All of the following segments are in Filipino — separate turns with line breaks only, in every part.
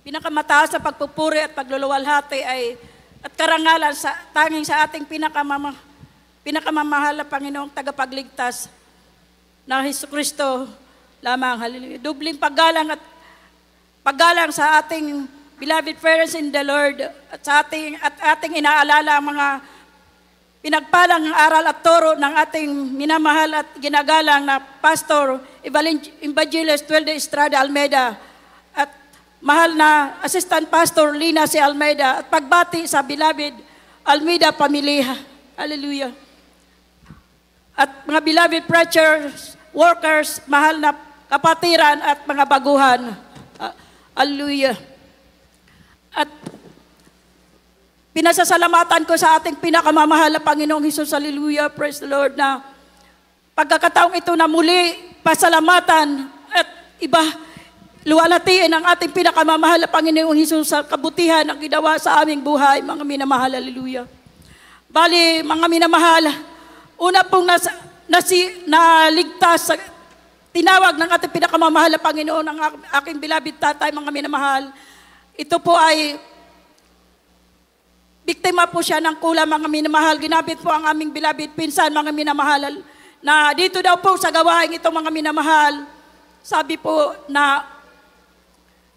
Pinakamataas na pagpupuri at pagluluwalhati ay at karangalan tanging sa ating pinakamamahal na Panginoong tagapagligtas na Jesucristo lamang. Hallelujah. Dubling paggalang sa ating beloved parents in the Lord at ating inaalala ang mga pinagpalang aral at turo ng ating minamahal at ginagalang na Pastor Evangelist Tuelde Estrada Almeida at mahal na Assistant Pastor Lina C. Almeida at pagbati sa beloved Almeida pamilya. Hallelujah. At mga beloved preachers, workers, mahal na kapatiran at mga baguhan. Hallelujah. At pinasasalamatan ko sa ating pinakamamahal na Panginoong Hesus, hallelujah, praise the Lord, na pagkakataong ito na muli, pasalamatan at luwalhatiin ang ating pinakamamahal na Panginoong Hesus sa kabutihan ang ginawa sa aming buhay, mga minamahal, hallelujah. Bali, mga minamahal, una pong naligtas sa tinawag ng ating pinakamamahal na Panginoon, ang aking beloved tatay, mga minamahal. Ito po ay biktima po siya ng kulang, mga minamahal. Ginabit po ang aming beloved pinsan, mga minamahal, na dito daw po sa gawain ito, mga minamahal. Sabi po na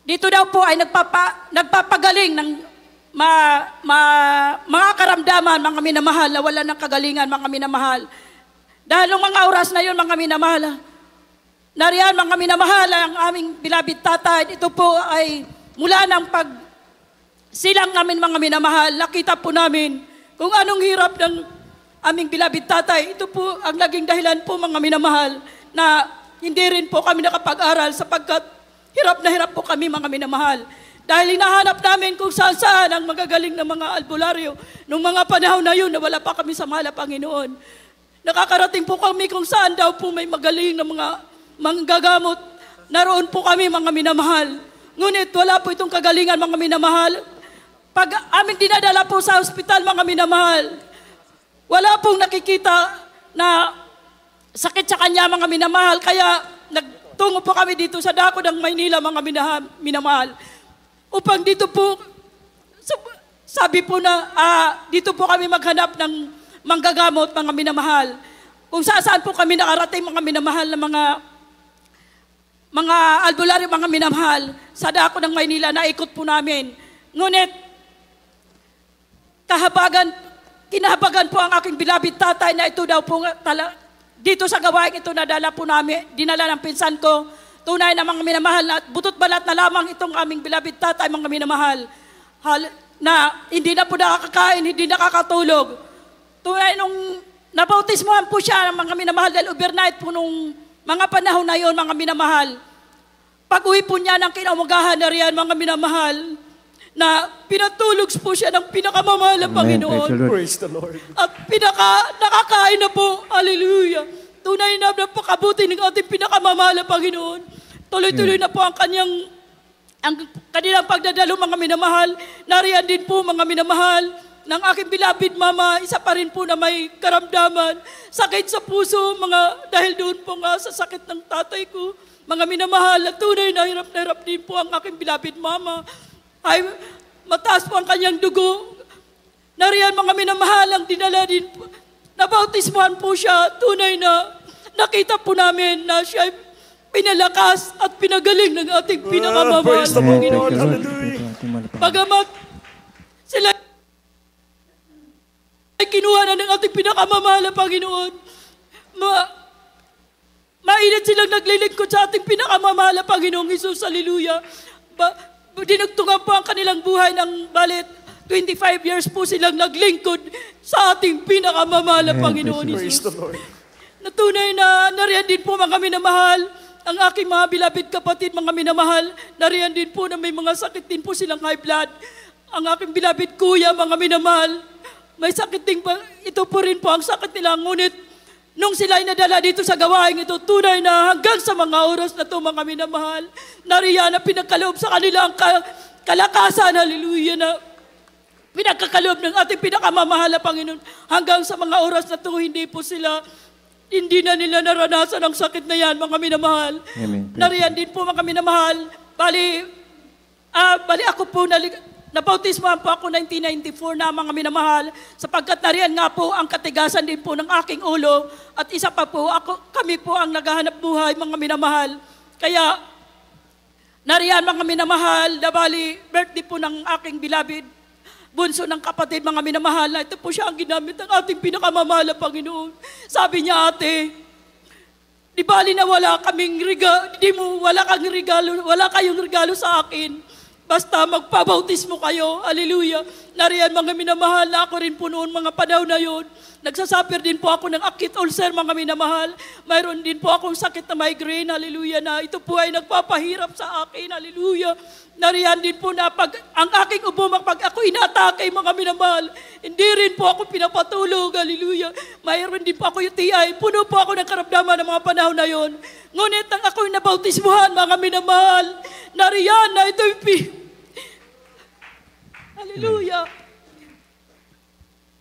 dito daw po ay nagpapagaling ng mga karamdaman, mga minamahal, na wala ng kagalingan, mga minamahal. Dahil ng mga oras na yun, mga minamahal, nariyan, mga minamahal, ang aming beloved tatay, ito po ay mula ng silang namin, mga minamahal, nakita po namin kung anong hirap ng aming beloved tatay. Ito po ang naging dahilan po, mga minamahal, na hindi rin po kami nakapag-aral sapagkat hirap na hirap po kami, mga minamahal. Dahil hinahanap namin kung saan ang magagaling na mga albularyo nung mga panahon na yun na wala pa kami sa mahal na Panginoon. Nakakarating po kami kung saan daw po may magaling na mga manggagamot. Naroon po kami, mga minamahal. Ngunit wala po itong kagalingan, mga minamahal. Pag aming dinadala po sa ospital, mga minamahal, wala pong nakikita na sakit sa kanya, mga minamahal. Kaya nagtungo po kami dito sa dako ng Maynila, mga minamahal. Upang dito po, sabi po na dito po kami maghanap ng manggagamot, mga minamahal. Kung saan po kami nakarating, mga minamahal, na mga albularyo, mga minamahal, sa dako ng Maynila, naikot po namin. Ngunit, kinahabagan po ang aking beloved tatay na ito daw po dito sa gawain ito dinala ng pinsan ko. Tunay na, mga minamahal, na butot balat na lamang itong aming beloved tatay, mga minamahal, na hindi na po nakakakain, hindi nakakatulog. Tunay nung nabautismohan po siya, mga minamahal, dahil overnight po nung mga panahon na yon, mga minamahal. Pag-uwi po niya ng kinaumagahan na riyan, mga minamahal, na pinatulog po siya ng pinakamamahal na Panginoon.
Praise the Lord.
At nakakain na po. Hallelujah. Tunay na napakabuti ng ating pinakamamahal na Panginoon. Tuloy-tuloy na po ang kanilang pagdadalo, mga minamahal. Nariyan din po, mga minamahal, ng aking beloved mama, isa pa rin po na may karamdaman. Sakit sa puso, dahil doon po nga sa sakit ng tatay ko. Mga minamahal, at tunay na hirap din po ang aking beloved mama. Ay mataas po ang kanyang dugo. Nariyan, mga minamahal, ang dinala din po. Nabautismohan po siya. Tunay na nakita po namin na siya pinalakas at pinagaling ng ating pinakamamahal na Panginoon. Bagamat sila ay kinuha na ng ating pinakamamahal na Panginoon, mainit silang naglilingkod sa ating pinakamamahal na Panginoong Hesus, hallelujah. Dinugtungan po ang kanilang buhay ng balit. 25 years po silang naglingkod sa ating pinakamamahal na Panginoon Hesus. Natunay na nariyan din po, mga minamahal, ang aking mga beloved kapatid, mga minamahal, nariyan din po na may mga sakit din po silang high blood. Ang aking beloved kuya, mga minamahal, may sakit din po. Ito po rin po ang sakit nila. Ngunit nung sila ay nadala dito sa gawain ito, tunay na hanggang sa mga oras na ito, mga minamahal, nariyan na pinagkaloob sa kanila ang kalakasan, hallelujah, na pinagkakaloob ng ating pinakamamahal na Panginoon. Hanggang sa mga oras na ito, hindi na nila naranasan ang sakit na yan, mga minamahal.
Amen.
Nariyan din po, mga minamahal, bali, Bali ako po, nabautismohan po ako 1994 na mga minamahal, sapagkat nariyan nga po ang katigasan din po ng aking ulo, at isa pa po, kami po ang naghahanap buhay, mga minamahal. Kaya, nariyan mga minamahal, na bali, birthday po ng aking beloved, bunso ng kapatid, mga minamahal, na ito po siya ang ginamit ng ating pinakamamahal na Panginoon. Sabi niya, ate, di bali na wala kaming regalo, wala kayong regalo sa akin. Basta magpabautismo kayo. Hallelujah. Nariyan mga minamahal, na ako rin po noon mga panahon na yun. Nagsasuffer din po ako ng acute ulcer, mga minamahal. Mayroon din po akong sakit na migraine. Hallelujah. Na ito po ay nagpapahirap sa akin. Hallelujah. Nariyan din po na ang aking ubo, pag ako inatake, mga minamahal, hindi rin po ako pinapatulog. Hallelujah. Mayroon din po ako UTI. Puno po ako ng karamdaman ng mga panahon na yon. Ngunit nang ako'y nabautismuhan, mga minamahal, nariyan na ito'y Hallelujah.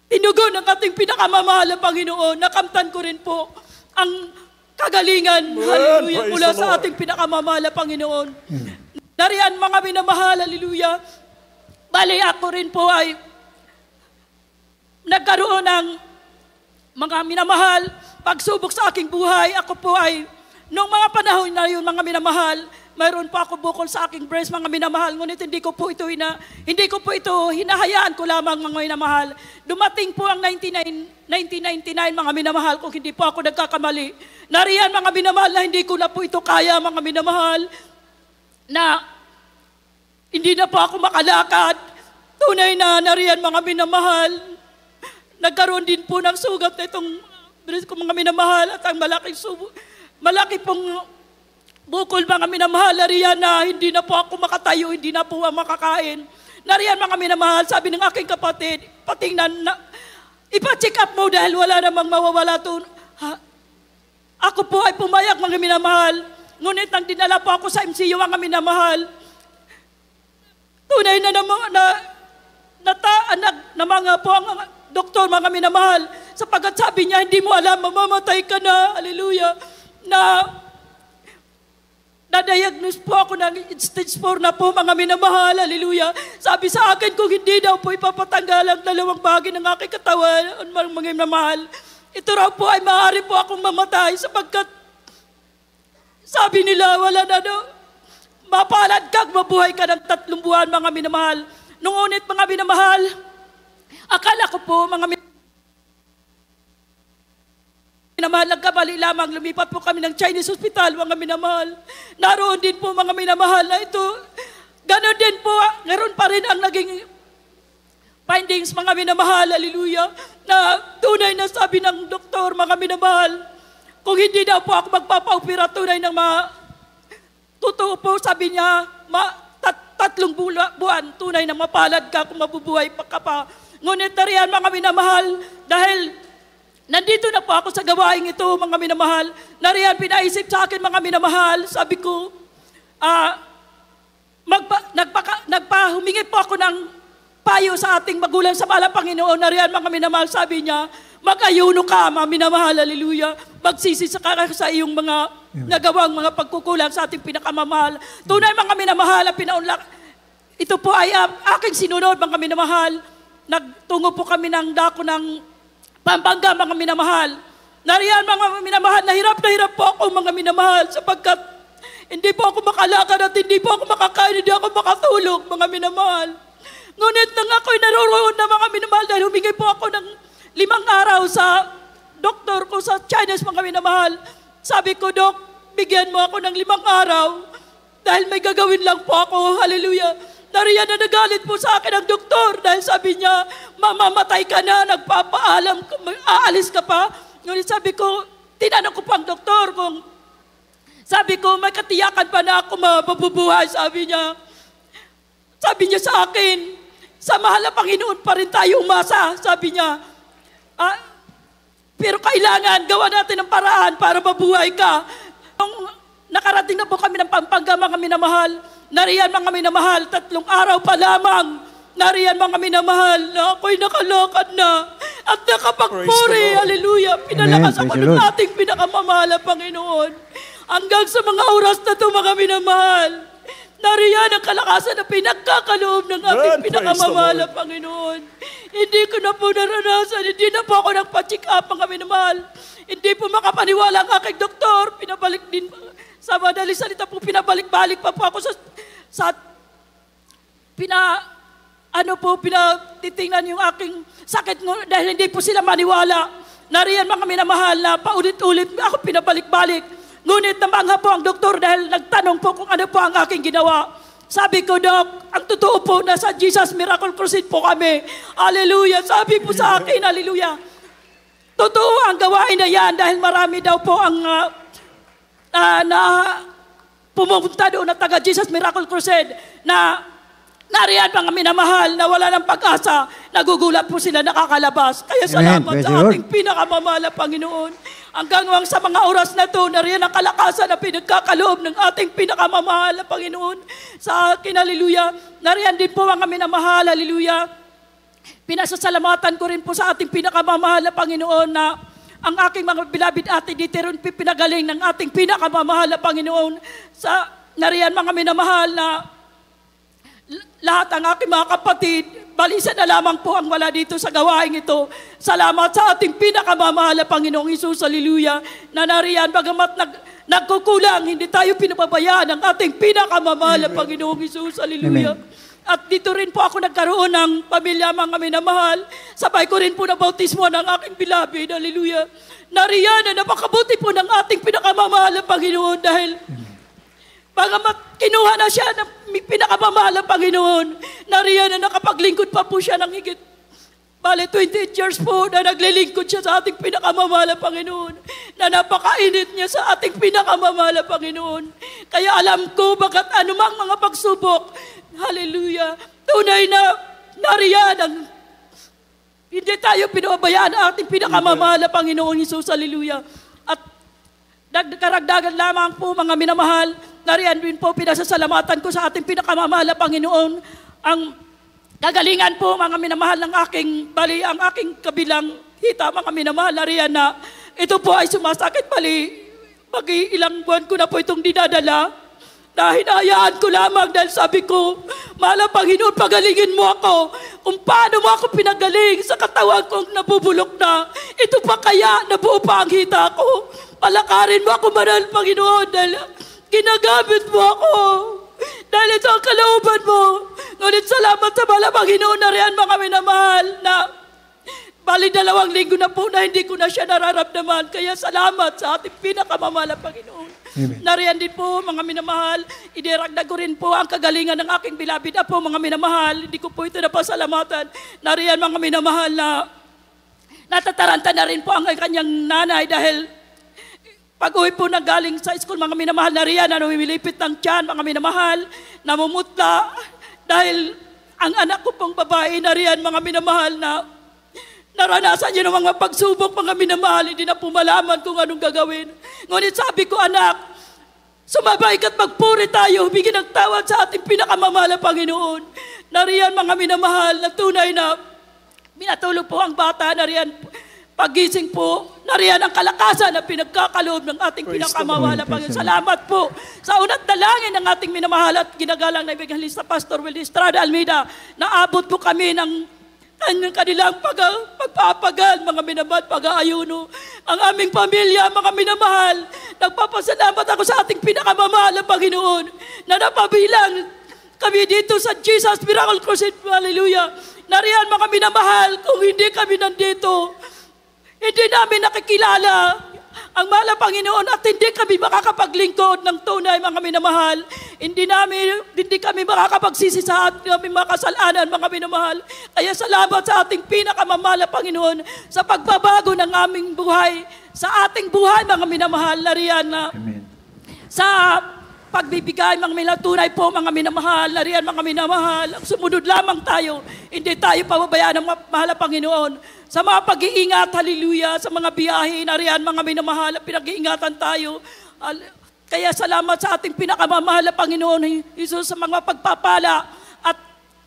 Tinugon ng ating pinakamamahal na Panginoon. Nakamtan ko rin po ang kagalingan. Hallelujah. Mula sa ating pinakamamahal na Panginoon. Nariyan mga minamahal. Hallelujah. Bali ako rin po ay nagkaroon ng mga minamahal pagsubok sa aking buhay. Ako po ay noong mga panahon na yun, mga minamahal, mayroon pa ako bukol sa aking breast, mga minamahal. Ngunit hindi ko po ito hinahayaan ko lamang, mga minamahal. Dumating po ang 1999, mga minamahal, kung hindi po ako nagkakamali. Nariyan, mga minamahal, na hindi ko na po ito kaya, mga minamahal, na hindi na po ako makalakad. Tunay na nariyan, mga minamahal. Nagkaroon din po ng sugat na itong breast ko, mga minamahal, at ang malaki pong bukol, mga minamahal, nariyan na hindi na po ako makatayo, hindi na po makakain. Nariyan, mga minamahal, sabi ng aking kapatid, patingnan na, ipa-check up mo dahil wala namang mawawala to. Ako po ay pumayag, mga minamahal. Ngunit nang dinala po ako sa MCU, mga minamahal, tunay na mga po ang doktor, mga minamahal, sapagkat sabi niya, hindi mo alam, mamamatay ka na. Hallelujah. Na-diagnose po ako ng stage 4 na po, mga minamahal. Hallelujah. Sabi sa akin, kung hindi daw po ipapatanggal ang dalawang bahagi ng aking katawan, mga minamahal, ito raw po ay maaari po akong mamatay, sapagkat sabi nila, wala na daw. Mapalad ka, mabuhay ka ng 3 buwan, mga minamahal. Ngunit, mga minamahal, akala ko po, mga minamahal, nagkamali lamang, lumipat po kami ng Chinese hospital, mga minamahal. Naroon din po, mga minamahal, na ito. Ganon din po, ngayon pa rin ang naging findings, mga minamahal, hallelujah, na tunay na sabi ng doktor, mga minamahal, kung hindi daw po ako magpapaopera, tunay ng totoo po, sabi niya, 3 buwan, tunay na mapalad ka kung mabubuhay pa ka pa. Ngunit nariyan, mga minamahal, dahil nandito na po ako sa gawaing ito, mga minamahal. Nariyan, pinaisip sa akin, mga minamahal. Sabi ko, humingi po ako ng payo sa ating magulang sa mahal na Panginoon. Nariyan, mga minamahal, sabi niya, mag-ayuno ka, mga minamahal, hallelujah. Magsisi ka sa iyong mga nagawang mga pagkukulang sa ating pinakamamahal. Tunay, mga minamahal, ito po ay aking sinunod, mga minamahal. Nagtungo po kami ng dako ng Pampanga, mga minamahal. Nariyan, mga minamahal, nahirap po ako, mga minamahal, sapagkat hindi po ako makalakad at hindi po ako makakain, hindi ako makatulog, mga minamahal. Ngunit nang ako'y naroroon na, mga minamahal, dahil humingi po ako ng 5 araw sa doktor ko sa Chinese, mga minamahal. Sabi ko, Dok, bigyan mo ako ng 5 araw dahil may gagawin lang po ako. Hallelujah. Nariyan na nagalit po sa akin ang doktor dahil sabi niya, mamamatay ka na, nagpapaalam, aalis ka pa. Ngunit sabi ko, tinanong ko pa ang doktor kung, sabi ko, may katiyakan pa na ako mabubuhay, sabi niya. Sabi niya sa akin, sa mahal na Panginoon pa rin tayo umasa, sabi niya. Pero kailangan, gawa natin ang paraan para mabuhay ka. Nung nakarating na po kami ng Pampanga, mga minamahal, nariyan, mga minamahal, 3 araw pa lamang, nariyan, mga minamahal, na ako'y nakalakad na at nakapagpuri, hallelujah. Pinalakas ako ng ating pinakamamahal na Panginoon. Hanggang sa mga oras na ito, mga minamahal, Nariyan ang kalakasan na pinagkakaloob ng ating
Praise the
pinakamamahal na
Lord.
Panginoon. Hindi ko na po naranasan, hindi na po ako nagpa-check up, mga minamahal. Hindi po makapaniwala ang aking doktor. Pinabalik din, sa madaling salita po, pinabalik-balik pa po ako pinatitingnan yung aking sakit dahil hindi po sila maniwala. Nariyan mga minamahal na paulit-ulit ako pinabalik-balik. Ngunit namangha po ang doktor dahil nagtanong po kung ano po ang aking ginawa. Sabi ko, Dok, ang totoo po na sa Jesus Miracle Crusade po kami. Hallelujah. Sabi po sa akin, hallelujah. Totoo ang gawain na yan dahil marami daw po ang pumunta doon na taga Jesus Miracle Crusade na nariyan mga minamahal na wala ng pag-asa, nagugulat po sila nakakalabas. Kaya salamat
Praise
sa
the Lord.
ating pinakamamahal na Panginoon. Hanggang sa mga oras na ito, nariyan ang kalakasan na pinagkakaloob ng ating pinakamamahal na Panginoon sa akin, hallelujah. Nariyan din po mga minamahal, hallelujah. Pinasasalamatan ko rin po sa ating pinakamamahal na Panginoon na ang aking mga beloved ate dito rin pinagaling ng ating pinakamamahal na Panginoon. Nariyan mga minamahal na lahat ang aking mga kapatid, balisa na lamang po ang wala dito sa gawain ito. Salamat sa ating pinakamamahal na Panginoong Hesus, hallelujah, na nariyan, bagamat nagkukulang, hindi tayo pinababayaan ng ating pinakamamahal na Panginoong Hesus, hallelujah. At dito rin po ako nagkaroon ng pamilya mga minamahal. Sabay ko rin po na bautismo ng aking beloved, hallelujah. Nariyan na napakabuti po ng ating pinakamamahal na Panginoon dahil bagamat kinuha na siya ng pinakamamahal na Panginoon, nariyan na nakapaglingkod pa po siya ng higit 28 years po na naglilingkod siya sa ating pinakamamahal na Panginoon, na napakainit niya sa ating pinakamamahal na Panginoon. Kaya alam ko bagat anumang mga pagsubok, hallelujah, tunay na nariyan ang hindi tayo pinabayaan ang ating pinakamamahal na Panginoon Hesus, hallelujah. At karagdagan lamang po mga minamahal, nariyan din po pinasasalamatan ko sa ating pinakamamahal na Panginoon ang kagalingan po mga minamahal ng ang aking kabilang hita mga minamahal, nariyan na ito po ay sumasakit ilang buwan ko na po itong dinadala na hinayaan ko lamang dahil sabi ko, mahal na Panginoon, pagalingin mo ako kung paano mo ako pinagaling sa katawan kong nabubulok na. Ito pa kaya nabuo pa ang hita ko. Palakarin mo ako, mahal Panginoon, dahil ginagamit mo ako. Dahil ito ang kalooban mo. Ngunit salamat sa mahal na Panginoon na riyan mga minamahal na bali 2 linggo na po na hindi ko na siya nararamdaman. Kaya salamat sa ating pinakamamahal na Panginoon.
Amen.
Nariyan din po mga minamahal, idiragdag ko rin po ang kagalingan ng aking beloved apo mga minamahal. Hindi ko po ito napasalamatan. Nariyan mga minamahal na natataranta na rin po ang kanyang nanay dahil pag-uwi po galing sa school mga minamahal, nariyan na namimilipit ng tiyan mga minamahal, namumutla dahil ang anak ko pong babae nariyan mga minamahal na naranasan niyo ng mga pagsubok, mga minamahal, hindi na po malaman kung anong gagawin. Ngunit sabi ko, anak, sumabay ka't magpuri tayo, humingi ng tawad sa ating pinakamamahal na Panginoon. Nariyan mga minamahal na tunay na minatulog po ang bata, nariyan pagising po, nariyan ang kalakasan na pinagkakaloob ng ating pinakamamahal na Panginoon. Salamat po sa unat dalangin ng ating minamahal at ginagalang na Evangelista Pastor Will Estrada Almeida, naabot po kami ng kanilang pagpapagal, mga minamahal, pag-aayuno. Ang aming pamilya, mga minamahal, nagpapasalamat ako sa ating pinakamamahal na Panginoon na napabilang kami dito sa Jesus Miracle Crusade, hallelujah. Nariyan mga minamahal, kung hindi kami nandito, hindi namin nakikilala ang mahal na Panginoon at hindi kami makakapaglingkod ng tunay mga minamahal. Hindi kami makakapagsisi sa aming mga kasalanan mga minamahal. Kaya salamat sa ating pinakamamahal na Panginoon sa pagbabago ng aming buhay, sa ating buhay mga minamahal na riyan na sa pagbibigay mga minatunay po mga minamahal na riyan mga minamahal. Sumunod lamang tayo, hindi tayo pababayaan ng mahal na Panginoon. Sa mga pag-iingat, hallelujah, sa mga biyahe na riyan, mga minamahal, pinag-iingatan tayo. Kaya salamat sa ating pinakamamahal na Panginoon Jesus sa mga pagpapala. At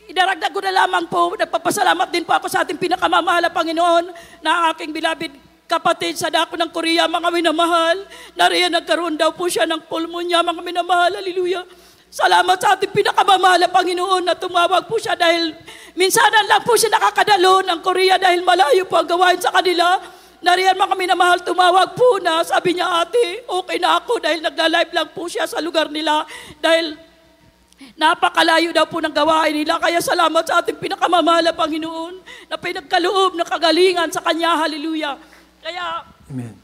idaragdag ko na lamang po, nagpapasalamat din po ako sa ating pinakamamahal na Panginoon na aking beloved kapatid sa dako ng Korea, mga minamahal. Na riyan, nagkaroon daw po siya ng pulmonya, mga minamahal, hallelujah. Salamat sa ating pinakamamahal na Panginoon na tumawag po siya dahil minsanan lang po siya nakakadalo ng Korea dahil malayo po ang gawain sa kanila. Nariyan mga kami na mahal, tumawag po na sabi niya, ate, okay na ako dahil nagla-live lang po siya sa lugar nila dahil napakalayo daw po ng gawain nila. Kaya salamat sa ating pinakamamahal na Panginoon na pinagkaloob ng kagalingan sa Kanya. Hallelujah. Kaya,
Amen.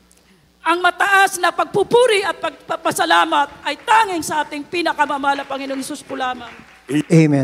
ang mataas na pagpupuri at pagpapasalamat ay tanging sa ating pinakamamahal na Panginoong Hesus po lamang.
Amen.